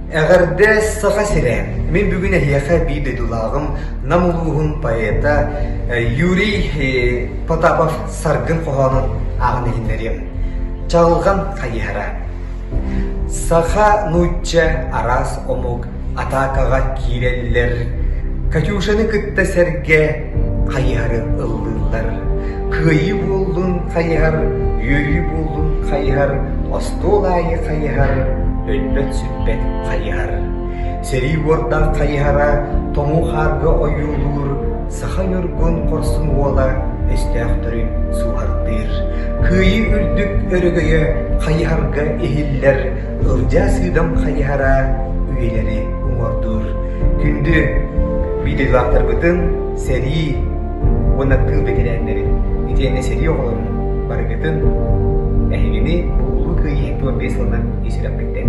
Әгәрдә саха сирәм. Мен бүген әйәхә биде дулағым намулуғын поэта Юрий Потапов саргын қоғанын ағын егіндерем. Чағылған қайыхара. Саха нучча арас омук атакаға киреллер. Катюшаны кытта сәрге қайыхары ыллылар. Күйі болдың қайыхар, үйі болдың қайыхар, остол айы қайыхар, өлбет сүрбет қайыхар. Сери орда қайыхара, тоңу қарғы ойылыр, саха өргін қорсын ола, өстәқтірін суғардыр. Күйі үрдік өрігіе қайыхарға ehiller, ылжа сыдам қайыхара, үйелері ұңырдыр. Күнді бидейлақтар бұтын, сери онаттың бекелерінлерін. Итенне сери оғылырын барығытын әйгені бұлы күйі 15 жылынан есіріп кетті.